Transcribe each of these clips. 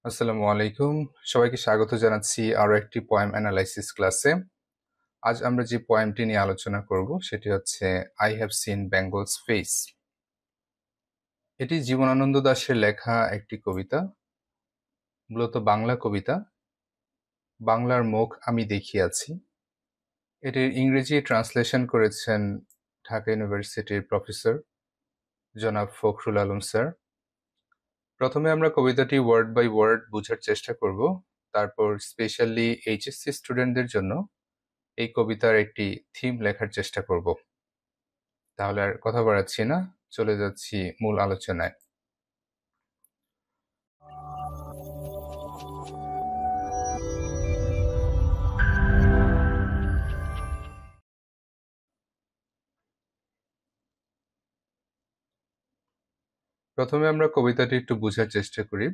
আসসালামু আলাইকুম। সবাইকে স্বাগত জানাচ্ছি আরো একটি পোয়েম অ্যানালাইসিস ক্লাসে। আজ আমরা যে পোয়েমটি নিয়ে আলোচনা করব সেটি হচ্ছে I have seen Bengal's face. এটি জীবনানন্দ দাশের লেখা একটি কবিতা, মূলত বাংলা কবিতা। বাংলার মুখ আমি দেখিয়াছি। এটির ইংরেজি ট্রান্সলেশন করেছেন ঢাকা ইউনিভার্সিটির প্রফেসর জনাব ফখরুল আলম স্যার। প্রথমে আমরা কবিতাটি ওয়ার্ড বাই ওয়ার্ড বোঝার চেষ্টা করব, তারপর স্পেশালি এইচএসসি স্টুডেন্টদের জন্য এই কবিতার একটি থিম লেখার চেষ্টা করব। তাহলে আর কথা বাড়াচ্ছি না, চলে যাচ্ছি মূল আলোচনায়। প্রথমে আমরা কবিতাটি একটু বোঝার চেষ্টা করি।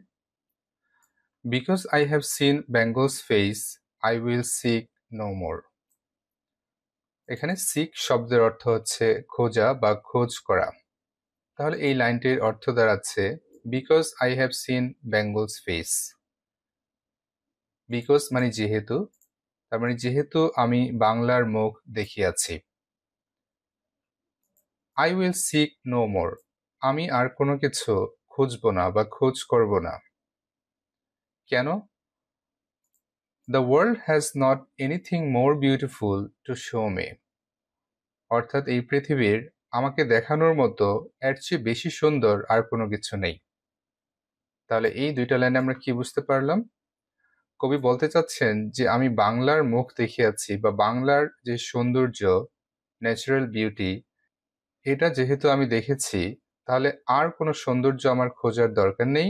Because I have seen Bengal's face, I will seek no more. এখানে সিক শব্দের অর্থ হচ্ছে খোঁজা বা খোঁজ করা। তাহলে এই লাইনটির অর্থ দাঁড়াচ্ছে because I have seen Bengal's face. Because মানে যেহেতু, তার মানে যেহেতু আমি বাংলার মুখ দেখিয়াছি। I will seek no more, আমি আর কোনো কিছু খুঁজব না বা খোঁজ করব না। কেন? The world has not anything more beautiful to show me. অর্থাৎ এই পৃথিবীর আমাকে দেখানোর মতো এর চেয়ে বেশি সুন্দর আর কোনো কিছু নেই। তাহলে এই দুইটা লাইনে আমরা কি বুঝতে পারলাম? কবি বলতে চাচ্ছেন যে আমি বাংলার মুখ দেখিয়াছি বা বাংলার যে সৌন্দর্য, ন্যাচারাল বিউটি, এটা যেহেতু আমি দেখেছি, তাহলে আর কোনো সৌন্দর্য আমার খোঁজার দরকার নেই,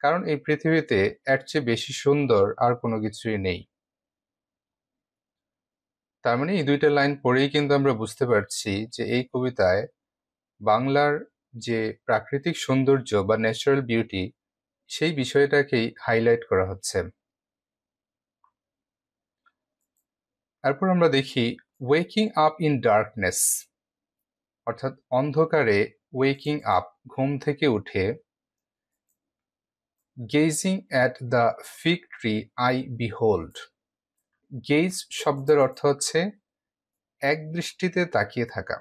কারণ এই পৃথিবীতে এর চেয়ে বেশি সুন্দর আর কোনো কিছুই নেই। তার মানে এই দুইটা লাইন পড়েই কিন্তু আমরা বুঝতে পারছি যে এই কবিতায় বাংলার যে প্রাকৃতিক সৌন্দর্য বা ন্যাচারাল বিউটি, সেই বিষয়টাকেই হাইলাইট করা হচ্ছে। তারপর আমরা দেখি ওয়েকিং আপ ইন ডার্কনেস, অর্থাৎ অন্ধকারে ওয়েকিং আপ, ঘুম থেকে উঠে, gazing at the fig tree I behold. Gaze শব্দের অর্থ হচ্ছে এক দৃষ্টিতে তাকিয়ে থাকা।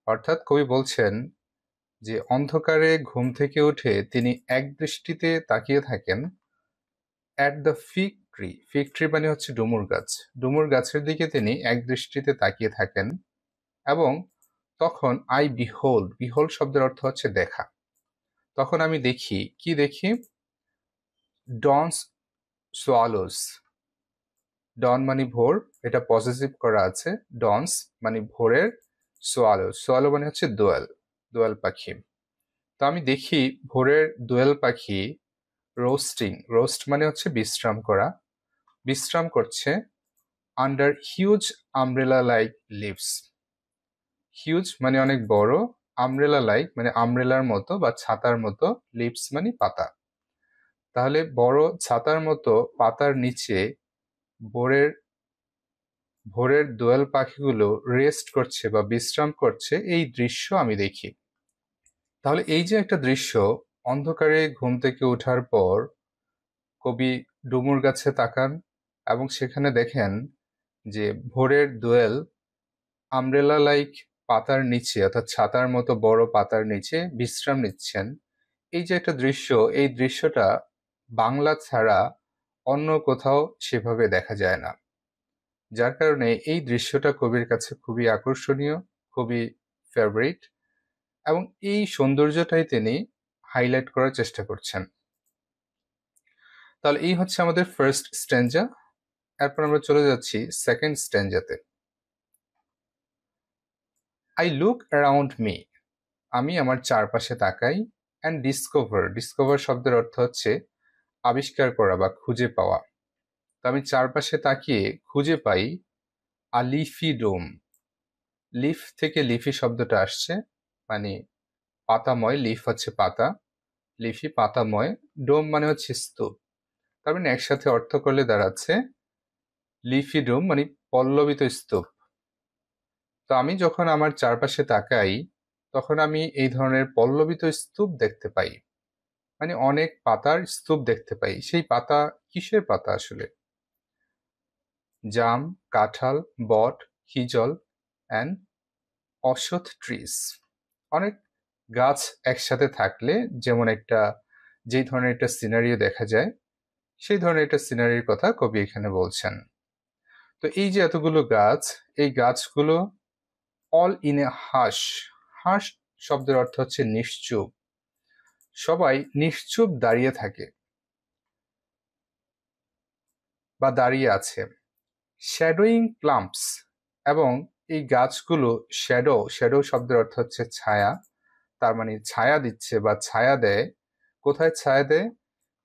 অর্থাৎ কবি বলছেন যে অন্ধকারে ঘুম থেকে উঠে তিনি এক দৃষ্টিতে তাকিয়ে থাকেন at the fig tree. Fig tree মানে হচ্ছে ডুমুর গাছ। ডুমুর গাছের দিকে তিনি এক দৃষ্টিতে তাকিয়ে থাকেন এবং তখন আই বিহোল্ড, বিহোল্ড শব্দের অর্থ হচ্ছে দেখা। তখন আমি দেখি, কি দেখি? ডনস সোয়ালোস। ডন মানে ভোর, এটা পজিটিভ করা আছে। ডনস মানে ভোরের, সোয়ালো, সোয়ালো মানে হচ্ছে দোয়েল, দোয়েল পাখি। তো আমি দেখি ভোরের দোয়েল পাখি রোস্টিং, রোস্ট মানে হচ্ছে বিশ্রাম করা, বিশ্রাম করছে under huge umbrella like leaves. Huge মানে অনেক বড়, আমব্রেলা লাইক মানে আমব্রেলার মতো বা ছাতার মতো, লিভস মানে পাতা। তাহলে বড় ছাতার মতো পাতার নিচে ভোরের ভোরের দোয়েল পাখিগুলো রেস্ট করছে বা বিশ্রাম করছে, এই দৃশ্য আমি দেখি। তাহলে এই যে একটা দৃশ্য, অন্ধকারে ঘুম থেকে ওঠার পর কবি ডুমুর গাছে তাকান এবং সেখানে দেখেন যে ভোরের দোয়েল আমব্রেলা লাইক পাতার নিচে, অর্থাৎ ছাতার মতো বড় পাতার নিচে বিশ্রাম নিচ্ছেন। এই যে একটা দৃশ্য, এই দৃশ্যটা বাংলা ছাড়া অন্য কোথাও সেভাবে দেখা যায় না। যার কারণে এই দৃশ্যটা কবির কাছে খুবই আকর্ষণীয়, খুবই ফেভারিট, এবং এই সৌন্দর্যটাই তিনি হাইলাইট করার চেষ্টা করছেন। তাহলে এই হচ্ছে আমাদের ফার্স্ট স্ট্যাঞ্জা। এরপর আমরা চলে যাচ্ছি সেকেন্ড স্ট্যাঞ্জাতে। আই লুক অ্যারাউন্ড মি, আমি আমার চারপাশে তাকাই, অ্যান্ড ডিসকভার, ডিসকভার শব্দের অর্থ হচ্ছে আবিষ্কার করা বা খুঁজে পাওয়া। তো আমি চারপাশে তাকিয়ে খুঁজে পাই আ লিফি ডোম। লিফ থেকে লিফি শব্দটা আসছে, মানে পাতাময়, লিফ হচ্ছে পাতা, লিফি পাতাময়, ডোম মানে হচ্ছে স্তূপ। তার মানে একসাথে অর্থ করলে দাঁড়াচ্ছে লিফি ডোম মানে পল্লবিত স্তূপ। তো আমি যখন আমার চারপাশে তাকাই, তখন আমি এই ধরনের পল্লবিত স্তূপ দেখতে পাই। মানে অনেক পাতার স্তূপ দেখতে পাই। সেই পাতা কিসের পাতা আসলে? জাম, কাঁঠাল, বট, হিজল অ্যান্ড অশ্বত্থ ট্রিজ। অনেক গাছ একসাথে থাকলে যেমন যেই ধরনের একটা সিনারিও দেখা যায়, সেই ধরনের একটা সিনারির কথা কবি এখানে বলছেন। তো এই যে এতগুলো গাছ, এই গাছগুলো অল ইন এ হাস। হাস শব্দের অর্থ হচ্ছে নিশ্চুপ। সবাই নিশ্চুপ দাঁড়িয়ে থাকে বা দাঁড়িয়ে আছে। শ্যাডোয়িং প্লাম্পস, এবং এই গাছগুলো শ্যাডো শব্দের অর্থ হচ্ছে ছায়া, তার মানে ছায়া দিচ্ছে বা ছায়া দেয়। কোথায় ছায়া দেয়?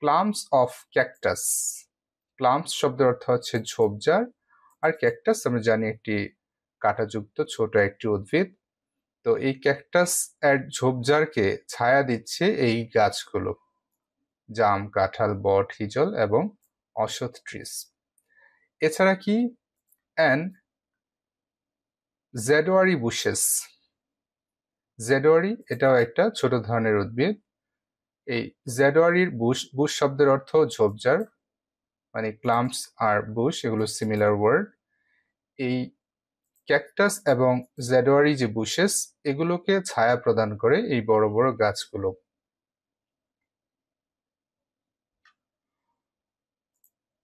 প্লাম্পস অফ ক্যাকটাস। প্লাম্পস শব্দের অর্থ হচ্ছে ঝোপঝাড়, আর ক্যাকটাস আমরা জানি একটি কাঁটাযুক্ত ছোট একটি উদ্ভিদ। তো এই ক্যাকটাস এর ঝোপঝাড়কে ছায়া দিচ্ছে এই গাছগুলো, জাম, কাঁঠাল, বট, হিজল এবং অশ্বত্থ ট্রিজ। এছাড়া কি? And জেডওয়ারি bushes. জেডওয়ারি এটাও একটা ছোট ধরনের উদ্ভিদ। এই জেডওয়ারির বুশ শব্দের অর্থ ঝোপঝাড়, মানে ক্লাম্পস আর বুশ এগুলো সিমিলার ওয়ার্ড। এই ক্যাকটাস এবং জেডওয়ারি যে বুশেস, এগুলোকে ছায়া প্রদান করে এই বড় বড় গাছগুলো।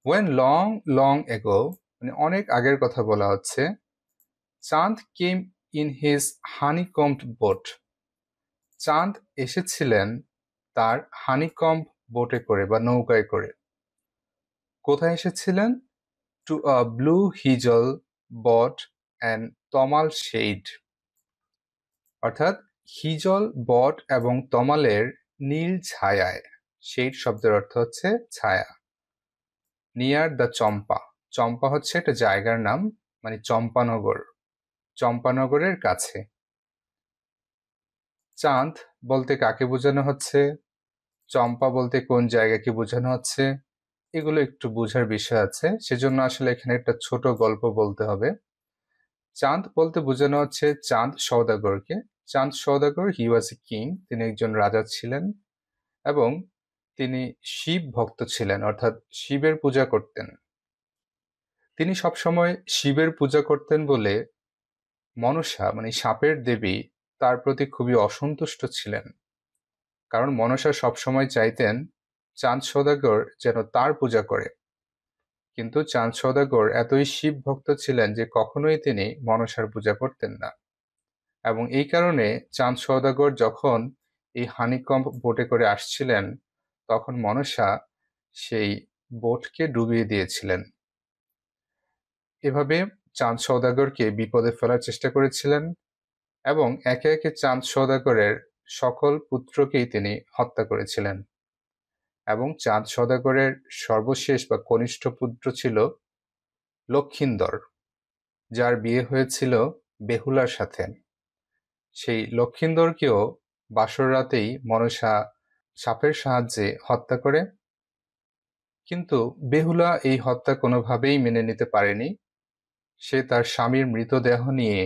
When long ago, মানে অনেক আগের কথা বলা হচ্ছে, চাঁদ কেম ইন হিজ হানিকম্বড বোট। চাঁদ এসেছিলেন তার হানিকম্ব বোটে করে বা নৌকায় করে। কোথায় এসেছিলেন? To a blue hijal bot and tamal shade. অর্থাৎ হিজল, বট এবং তমালের নীল ছায়ায়। শেড শব্দের অর্থ হচ্ছে ছায়া। নিয়ার দ্য চম্পা। চম্পা হচ্ছে একটা জায়গার নাম, মানে চম্পানগর। চম্পানগরের কাছে। চাঁদ বলতে কাকে বোঝানো হচ্ছে? চম্পা বলতে কোন জায়গাকে বোঝানো হচ্ছে? এগুলো একটু বোঝার বিষয় আছে, সেজন্য আসলে এখানে একটা ছোট গল্প বলতে হবে। চাঁদ বলতে বোঝানো হচ্ছে চাঁদ সওদাগরকে। চাঁদ সওদাগর, হি ওয়াজ এ কিং, তিনি একজন রাজা ছিলেন এবং তিনি শিব ভক্ত ছিলেন, অর্থাৎ শিবের পূজা করতেন। তিনি সবসময় শিবের পূজা করতেন বলে মনসা, মানে সাপের দেবী, তার প্রতি খুবই অসন্তুষ্ট ছিলেন। কারণ মনসা সবসময় চাইতেন চাঁদ সওদাগর যেন তার পূজা করে। কিন্তু চাঁদ সওদাগর এতই শিব ভক্ত ছিলেন যে কখনোই তিনি মনসার পূজা করতেন না। এবং এই কারণে চাঁদ সওদাগর যখন এই হানিকম্ব বোটে করে আসছিলেন, তখন মনসা সেই বোটকে ডুবিয়ে দিয়েছিলেন। এভাবে চাঁদ সওদাগরকে বিপদে ফেলার চেষ্টা করেছিলেন এবং একে একে চাঁদ সওদাগরের সকল পুত্রকেই তিনি হত্যা করেছিলেন। এবং চাঁদ সওদাগরের সর্বশেষ বা কনিষ্ঠ পুত্র ছিল লক্ষিন্দর, যার বিয়ে হয়েছিল বেহুলার সাথে। সেই লক্ষিন্দরকেও বাসর রাতেই মনসা সাপের সাহায্যে হত্যা করে। কিন্তু বেহুলা এই হত্যা কোনোভাবেই মেনে নিতে পারেনি। সে তার স্বামীর মৃতদেহ নিয়ে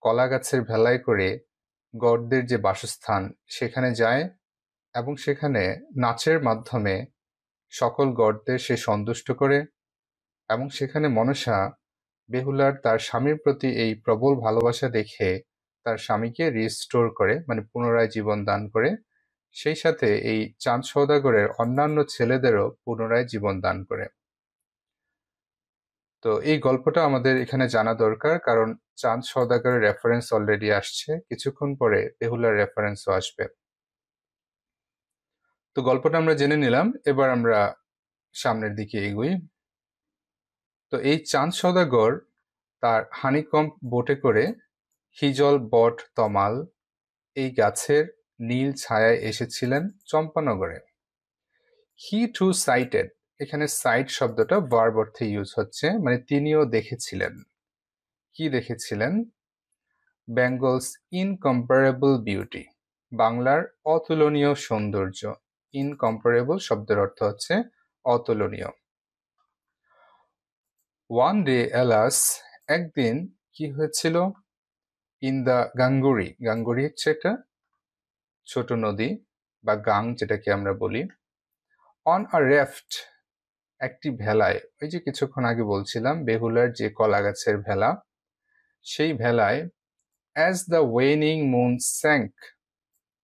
কলা গাছের ভেলায় করে গড়দের যে বাসস্থান সেখানে যায় এবং সেখানে নাচের মাধ্যমে সকল গড়দের সে সন্তুষ্ট করে। এবং সেখানে মনসা বেহুলার তার স্বামীর প্রতি এই প্রবল ভালোবাসা দেখে তার স্বামীকে রিস্টোর করে, মানে পুনরায় জীবন দান করে। সেই সাথে এই চাঁদ সওদাগরের অন্যান্য ছেলেদেরও পুনরায় জীবন দান করে। তো এই গল্পটা আমাদের এখানে জানা দরকার, কারণ চাঁদ সওদাগরের রেফারেন্স অলরেডি আসছে, কিছুক্ষণ পরে বেহুলার রেফারেন্সও আসবে। তো গল্পটা আমরা জেনে নিলাম, এবার আমরা সামনের দিকে এগোই। তো এই চাঁদ সওদাগর তার হানিকম্ব বোটে করে হিজল, বট, তমাল এই গাছের নীল ছায়ায় এসেছিলেন চম্পানগরে। হি টু সাইটেড, এখানে সাইট শব্দটা ভার্ব অর্থে ইউজ হচ্ছে, মানে তিনিও দেখেছিলেন। কি দেখেছিলেন? বেঙ্গলস ইনকম্পারেবল বিউটি, বাংলার অতুলনীয় সৌন্দর্য। ইনকম্পারেবল শব্দের অর্থ হচ্ছে অতুলনীয়। ওয়ান ডে এলাস, একদিন কি হয়েছিল? ইন দ্য গাঙ্গুরি, গাঙ্গুরি হচ্ছে একটা ছোট নদী, বা গাং যেটাকে আমরা বলি। অন আ রেফট, একটি ভেলায়, ওই যে কিছুক্ষণ আগে বলছিলাম বেহুলার যে কলা গাছের ভেলা, সেই ভেলায় অ্যাজ দ্য ওয়েনিং মুন স্যাঙ্ক,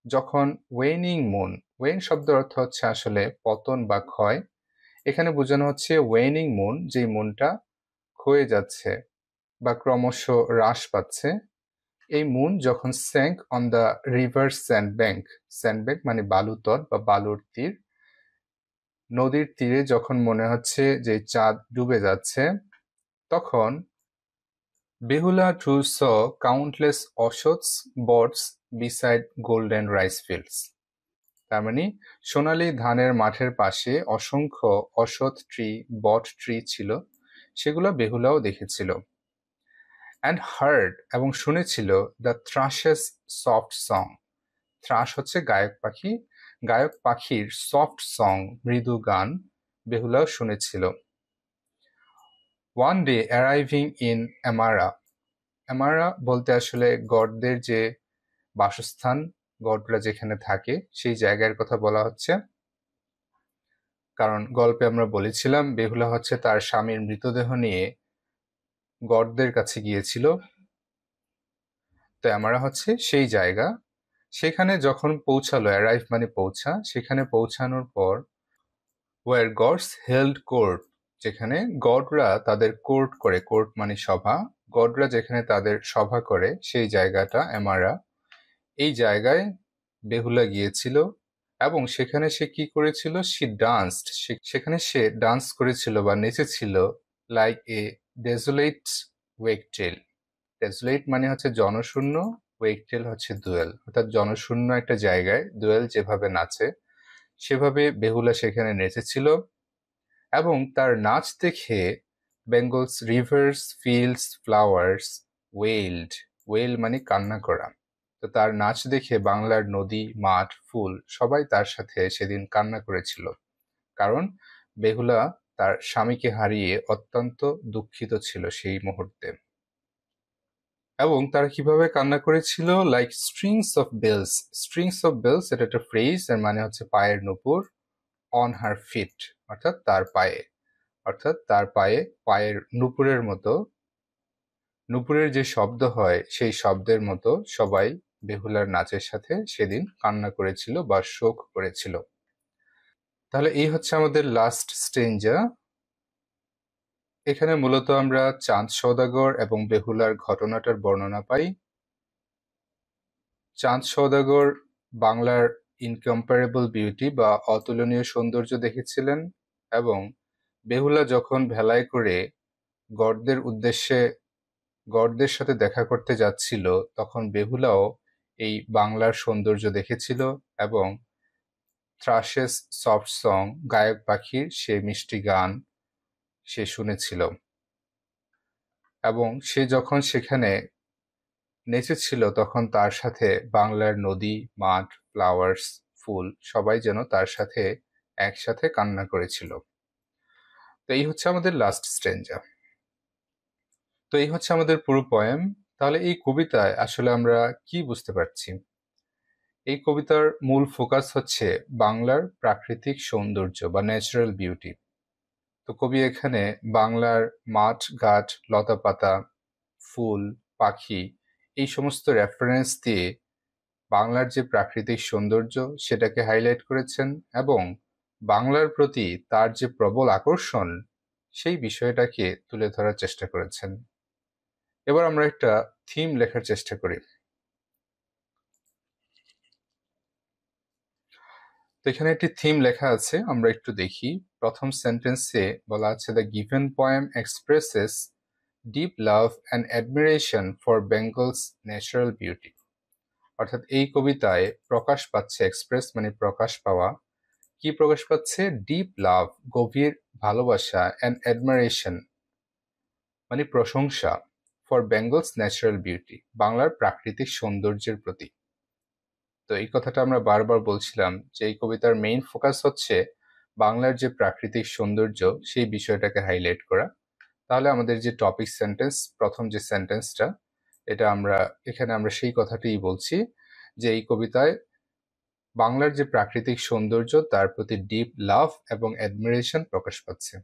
যখন ওয়েনিং মুন, ওয়েন শব্দের অর্থ হচ্ছে আসলে পতন বা ক্ষয়, এখানে বোঝানো হচ্ছে ওয়েনিং মুন, যেই মুনটা ক্ষয়ে যাচ্ছে বা ক্রমশ হ্রাস পাচ্ছে, এই মুন যখন স্যাঙ্ক অন দ্য রিভার স্যান্ডব্যাঙ্ক, স্যান্ডব্যাঙ্ক মানে বালুতট বা বালুর তীর, নদীর তীরে যখন মনে হচ্ছে যে চাঁদ ডুবে যাচ্ছে, তখন Behula too saw countless ashwatthas bots beside golden rice fields. তার মানে সোনালী ধানের মাঠের পাশে অসংখ্য অশ্বথ ট্রি, বট ট্রি ছিল, সেগুলো বেহুলাও দেখেছিল। অ্যান্ড হার্ড, এবং শুনেছিল দ্য থ্রাশেস সফট সং, থ্রাশ হচ্ছে গায়ক পাখি, গায়ক পাখির সফট সং মৃদু গান বেহুলাও শুনেছিল। ওয়ান ডে অ্যারাইভিং ইন অ্যামারা, অ্যামারা বলতে আসলে গডদের যে বাসস্থান, গডরা যেখানে থাকে সেই জায়গার কথা বলা হচ্ছে। কারণ গল্পে আমরা বলেছিলাম বেহুলা হচ্ছে তার স্বামীর মৃতদেহ নিয়ে গডদের কাছে গিয়েছিল, তো অ্যামারা হচ্ছে সেই জায়গা। সেখানে যখন পৌঁছালো, অ্যারাইভ মানে পৌঁছা, সেখানে পৌঁছানোর পর ওয়ার গডস হেল্ড কোর্ট, যেখানে গডরা তাদের কোর্ট করে, কোর্ট মানে সভা, গডরা যেখানে তাদের সভা করে সেই জায়গাটা অ্যামারা, এই জায়গায় বেহুলা গিয়েছিল। এবং সেখানে সে কি করেছিল, সে ডান্সড, সেখানে সে ডান্স করেছিল বা নেচেছিল লাইক এ ডেজোলেট ওয়েকটেল। ডেজোলেট মানে হচ্ছে জনশূন্য, ওয়েকটেল হচ্ছে দোয়েল, অর্থাৎ জনশূন্য একটা জায়গায় দোয়েল যেভাবে নাচে সেভাবে বেহুলা সেখানে নেচেছিল। এবং তার নাচ দেখে Bengal's rivers fields flowers wailed, wail মানে কান্না করা, তো তার নাচ দেখে বাংলার নদী, মাঠ, ফুল সবাই তার সাথে সেদিন কান্না করেছিল। কারণ বেহুলা তার স্বামীকে হারিয়ে অত্যন্ত দুঃখিত ছিল সেই মুহূর্তে। এবং তারা কিভাবে কান্না করেছিল, like strings of bells, strings of bells এটা একটা ফ্রেজ, এর মানে হচ্ছে পায়ের নূপুর, অন হার ফিট অর্থাৎ তার পায়ে, অর্থাৎ তার পায়ে পায়ের নূপুরের মতো, নূপুরের যে শব্দ হয় সেই শব্দের মতো সবাই বেহুলার নাচের সাথে সেদিন কান্না করেছিল বা শোক করেছিল। তাহলে এই হচ্ছে আমাদের লাস্ট স্টেঞ্জা। এখানে মূলত আমরা চাঁদ সওদাগর এবং বেহুলার ঘটনাটার বর্ণনা পাই। চাঁদ সওদাগর বাংলার ইনকম্পারেবল বিউটি বা অতুলনীয় সৌন্দর্য দেখেছিলেন, এবং বেহুলা যখন ভেলায় করে গডদের উদ্দেশ্যে, গডদের সাথে দেখা করতে যাচ্ছিল, তখন বেহুলাও এই বাংলার সৌন্দর্য দেখেছিল এবং থ্রাশেস সফট সং, গায়ক পাখির সে মিষ্টি গান সে শুনেছিল। এবং সে যখন সেখানে নেচেছিল তখন তার সাথে বাংলার নদী, মাঠ, ফ্লাওয়ার্স, ফুল সবাই যেন তার সাথে একসাথে কান্না করেছিল। তো এই হচ্ছে আমাদের লাস্ট স্ট্রেঞ্জা। তো এই হচ্ছে আমাদের পুরো পয়েম। তাহলে এই কবিতায় আসলে আমরা কি বুঝতে পারছি? এই কবিতার মূল ফোকাস হচ্ছে বাংলার প্রাকৃতিক সৌন্দর্য বা ন্যাচারাল বিউটি। তো কবি এখানে বাংলার মাঠ, ঘাট, লতাপাতা, ফুল, পাখি এই সমস্ত রেফারেন্স দিয়ে বাংলার যে প্রাকৃতিক সৌন্দর্য সেটাকে হাইলাইট করেছেন, এবং বাংলার প্রতি তার যে প্রবল আকর্ষণ সেই বিষয়টাকে তুলে ধরার চেষ্টা করেছেন। এবার আমরা একটা থিম লেখার চেষ্টা করি। তো এখানে একটি থিম লেখা আছে, আমরা একটু দেখি। প্রথম সেন্টেন্সে বলা আছে, the given poem expresses deep love and admiration for Bengal's natural beauty. অর্থাৎ এই কবিতায় প্রকাশ পাচ্ছে, এক্সপ্রেস মানে প্রকাশ পাওয়া, কি প্রকাশ পাচ্ছে, ডিপ লাভ গভীর ভালোবাসা, অ্যান্ড অ্যাডমিরেশন মানে প্রশংসা, ফর বেঙ্গলস ন্যাচারাল বিউটি বাংলার প্রাকৃতিক সৌন্দর্যের প্রতি। তো এই কথাটা আমরা বারবার বলছিলাম যে এই কবিতার মেইন ফোকাস হচ্ছে বাংলার যে প্রাকৃতিক সৌন্দর্য সেই বিষয়টাকে হাইলাইট করা। তাহলে আমাদের যে টপিক সেন্টেন্স, প্রথম যে সেন্টেন্সটা, এটা আমরা এখানে আমরা সেই কথাটিই বলছি যে এই কবিতায় বাংলার যে প্রাকৃতিক সৌন্দর্য তার প্রতি ডিপ লাভ এবং অ্যাডমিরেশন প্রকাশ পাচ্ছে।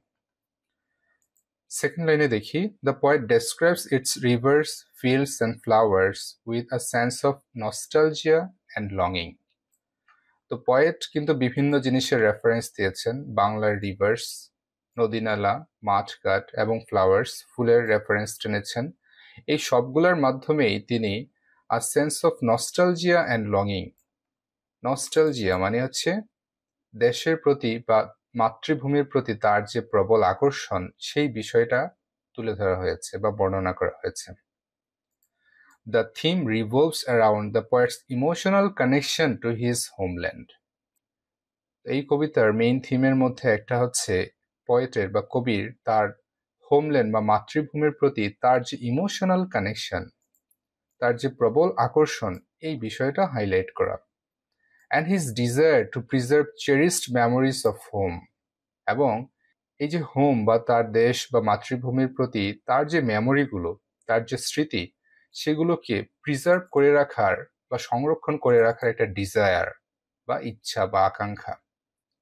সেকেন্ড লাইনে দেখি, the poet describes its rivers, fields and flowers with a sense of nostalgia and লংইং। তো পোয়েট কিন্তু বিভিন্ন জিনিসের রেফারেন্স দিয়েছেন। বাংলার রিভার্স, নদী-নালা, মাঠ-ঘাট এবং ফ্লাওয়ার্স, ফুলের রেফারেন্স টেনেছেন। এই সবগুলোর মাধ্যমেই তিনি a sense of nostalgia and লংইং, নস্টালজিয়া মানে হচ্ছে দেশের প্রতি বা মাতৃভূমির প্রতি তার যে প্রবল আকর্ষণ, সেই বিষয়টা তুলে ধরা হয়েছে বা বর্ণনা করা হয়েছে। The theme revolves around the poet's emotional connection to his homeland. এই কবিতার মেইন থিমের মধ্যে একটা হচ্ছে পোয়েটের বা কবির তার হোমল্যান্ড বা মাতৃভূমির প্রতি তার যে ইমোশনাল কানেকশন, তার যে প্রবল আকর্ষণ, এই বিষয়টা হাইলাইট করা। And his desire to preserve cherished memories of home, এবং এই যে হোম বা তার দেশ বা মাতৃভূমির প্রতি তার যে মেমোরিগুলো, তার যে স্মৃতি, সেগুলোকে প্রিজার্ভ করে রাখার বা সংরক্ষণ করে রাখার একটা ডিজায়ার বা ইচ্ছা বা আকাঙ্ক্ষা।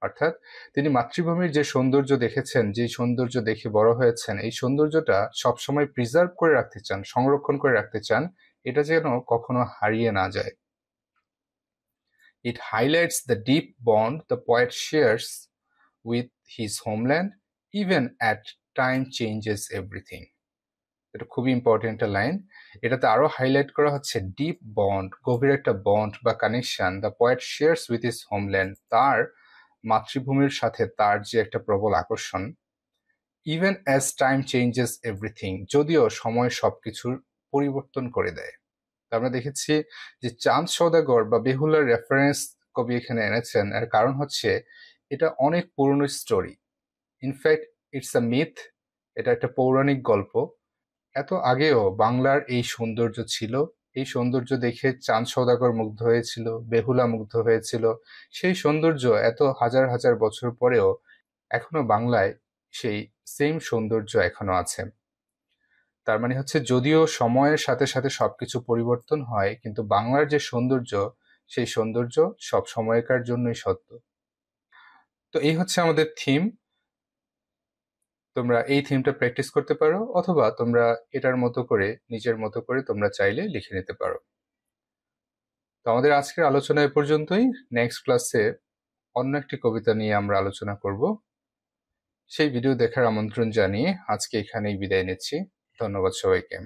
অর্থাৎ তিনি মাতৃভূমির যে সৌন্দর্য দেখেছেন, যে সৌন্দর্য দেখে বড় হয়েছেন, এই সৌন্দর্যটা সবসময় প্রিজার্ভ করে রাখতে চান, সংরক্ষণ করে রাখতে চান, এটা যেন কখনো হারিয়ে না যায়। It highlights the deep bond the poet shares with his homeland, even at time changes everything. এটা খুবই ইম্পর্টেন্ট একটা লাইন। এটাতে আরো হাইলাইট করা হচ্ছে ডিপ বন্ড, গভীর একটা বন্ড বা connection the poet shares with his homeland, তার মাতৃভূমির সাথে তার যে একটা প্রবল আকর্ষণ। Even as time changes everything, যদিও সময় সবকিছুর পরিবর্তন করে দেয়। আমরা দেখেছি যে চাঁদ সওদাগর বা বেহুলার রেফারেন্স কবি এখানে এনেছেন, এর কারণ হচ্ছে এটা অনেক পুরনো story. In fact it's a myth, এটা একটা পৌরাণিক গল্প। এত আগেও বাংলার এই সৌন্দর্য ছিল, এই সৌন্দর্য দেখে চাঁদ সওদাগর মুগ্ধ হয়েছিল, বেহুলা মুগ্ধ হয়েছিল। সেই সৌন্দর্য এত হাজার হাজার বছর পরেও এখনো বাংলায় সেই সেম সৌন্দর্য এখনো আছে। তার মানে হচ্ছে যদিও সময়ের সাথে সাথে সবকিছু পরিবর্তন হয়, কিন্তু বাংলার যে সৌন্দর্য, সেই সৌন্দর্য সব সময়কার জন্যই সত্য। তো এই হচ্ছে আমাদের থিম। তোমরা এই থিমটা প্র্যাকটিস করতে পারো, অথবা তোমরা এটার মতো করে নিজের মতো করে তোমরা চাইলে লিখে নিতে পারো। তো আমাদের আজকের আলোচনা এ পর্যন্তই। নেক্সট ক্লাসে অন্য একটি কবিতা নিয়ে আমরা আলোচনা করব। সেই ভিডিও দেখার আমন্ত্রণ জানিয়ে আজকে এখানেই বিদায় নিচ্ছি। ধন্যবাদ সবাইকে।